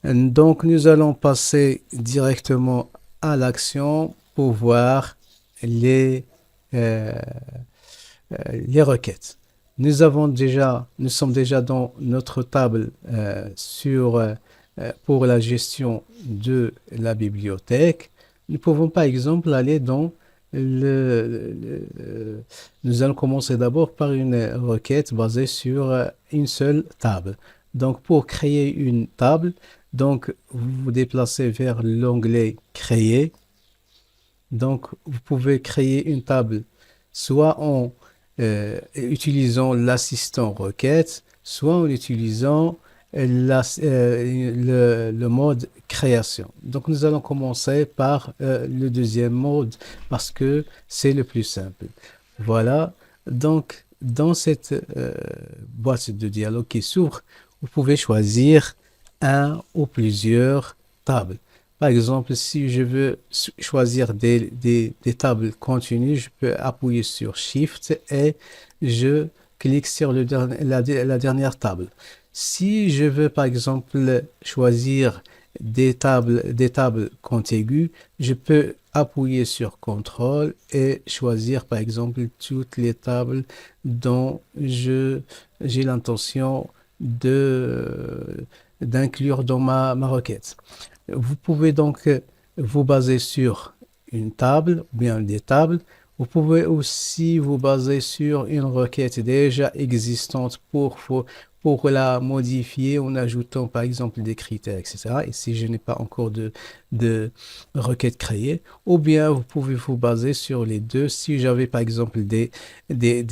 Donc, nous allons passer directement à l'action pour voir les, euh, les requêtes. Nous sommes déjà dans notre table pour la gestion de la bibliothèque. Nous pouvons par exemple aller dans nous allons commencer d'abord par une requête basée sur une seule table. Donc, pour créer une table, donc vous vous déplacez vers l'onglet Créer. Donc, vous pouvez créer une table soit en utilisant l'assistant requête, soit en utilisant le mode création. Donc, nous allons commencer par le deuxième mode parce que c'est le plus simple. Voilà. Donc, dans cette boîte de dialogue qui s'ouvre, vous pouvez choisir un ou plusieurs tables. Par exemple, si je veux choisir des tables continues, je peux appuyer sur Shift et je clique sur la dernière table. Si je veux, par exemple, choisir des tables contiguës, je peux appuyer sur CTRL et choisir, par exemple, toutes les tables dont j'ai l'intention d'inclure dans ma requête. Vous pouvez donc vous baser sur une table ou bien des tables. Vous pouvez aussi vous baser sur une requête déjà existante pour la modifier en ajoutant par exemple des critères, etc. Et si je n'ai pas encore de requête créée, ou bien vous pouvez vous baser sur les deux. Si j'avais par exemple des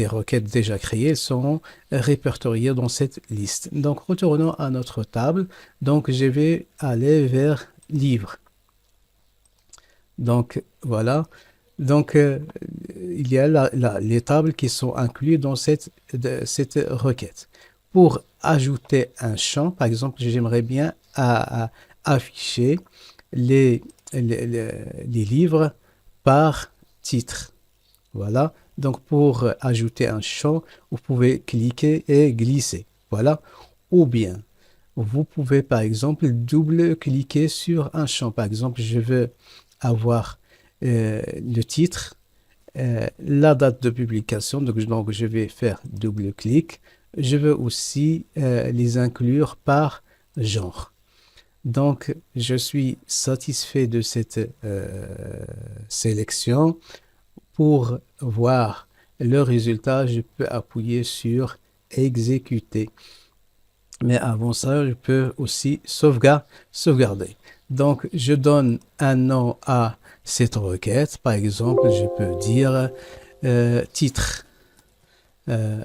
requêtes déjà créées, elles seront répertoriées dans cette liste. Donc retournons à notre table. Donc je vais aller vers livre. Donc voilà. Donc il y a les tables qui sont incluses dans cette requête. Pour ajouter un champ, par exemple, j'aimerais bien afficher les, les livres par titre. Voilà. Donc, pour ajouter un champ, vous pouvez cliquer et glisser. Voilà. Ou bien, vous pouvez, par exemple, double-cliquer sur un champ. Par exemple, je veux avoir le titre, la date de publication. Donc, je vais faire double-clic. Je veux aussi les inclure par genre. Donc, je suis satisfait de cette sélection. Pour voir le résultat, je peux appuyer sur exécuter. Mais avant ça, je peux aussi sauvegarder. Donc, je donne un nom à cette requête. Par exemple, je peux dire titre. Euh,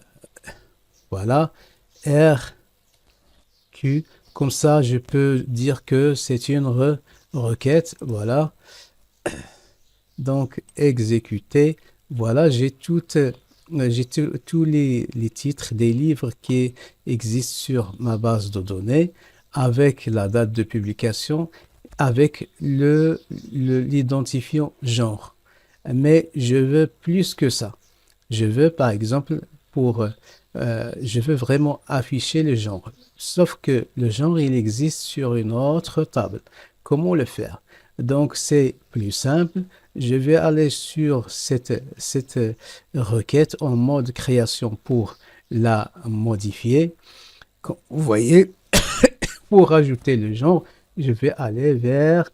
voilà. RQ. Comme ça, je peux dire que c'est une requête. Voilà. Donc, exécuter. Voilà, j'ai tous les titres des livres qui existent sur ma base de données avec la date de publication, avec l'identifiant genre. Mais je veux plus que ça. Je veux, par exemple, je veux vraiment afficher le genre. Sauf que le genre, il existe sur une autre table. Comment le faire? Donc, c'est plus simple. Je vais aller sur cette requête en mode création pour la modifier. Comme vous voyez, pour ajouter le genre, je vais aller vers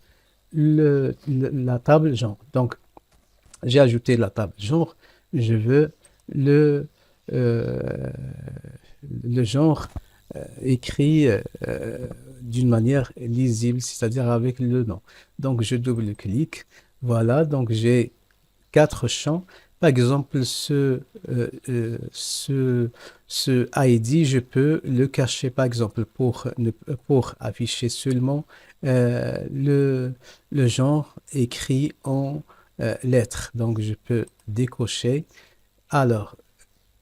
la table genre. Donc, j'ai ajouté la table genre. Je veux le, euh, le genre écrit d'une manière lisible, c'est-à-dire avec le nom. Donc, je double-clique. Voilà, donc j'ai quatre champs. Par exemple, ce ID, je peux le cacher, par exemple, pour afficher seulement le genre écrit en lettres. Donc, je peux décocher. Alors,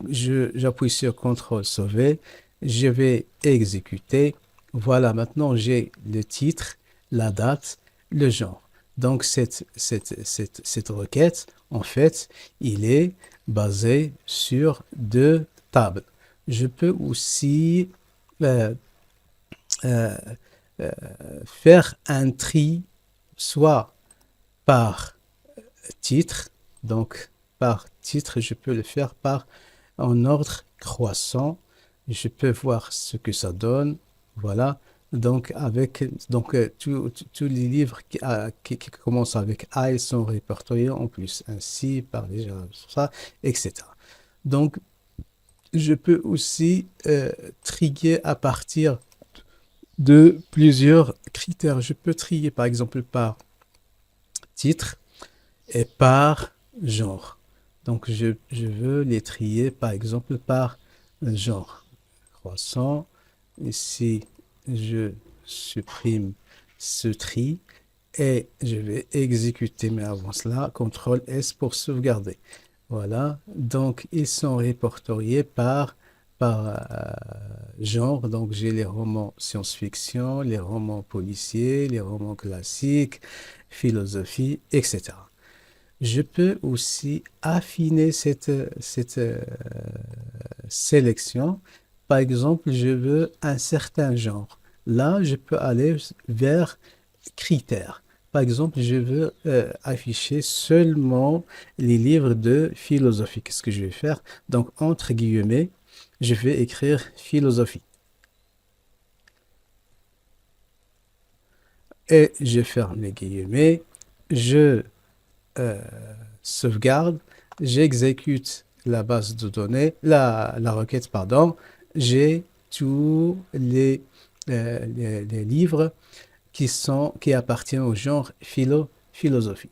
j'appuie sur CTRL sauver. Je vais exécuter. Voilà, maintenant j'ai le titre, la date, le genre. Donc, cette requête, en fait, il est basé sur deux tables. Je peux aussi euh, euh, faire un tri, soit par titre, donc par titre, je peux le faire par en ordre croissant. Je peux voir ce que ça donne. Voilà. Tous les livres qui commencent avec A, ils sont répertoriés en plus, ainsi par les ça, etc. Donc, je peux aussi trier à partir de plusieurs critères. Je peux trier par exemple par titre et par genre. Donc, je veux les trier par exemple par genre croissant. Ici, je supprime ce tri et je vais exécuter, mais avant cela, CTRL S pour sauvegarder. Voilà, donc ils sont répertoriés par genre. Donc j'ai les romans science-fiction, les romans policiers, les romans classiques, philosophie, etc. Je peux aussi affiner cette sélection. Par exemple, je veux un certain genre. Là, je peux aller vers critères. Par exemple, je veux afficher seulement les livres de philosophie. Qu'est-ce que je vais faire? Donc, entre guillemets, je vais écrire philosophie. Et je ferme les guillemets. Je euh, sauvegarde. J'exécute la base de données, la requête, pardon. J'ai tous les livres qui appartiennent au genre philosophie.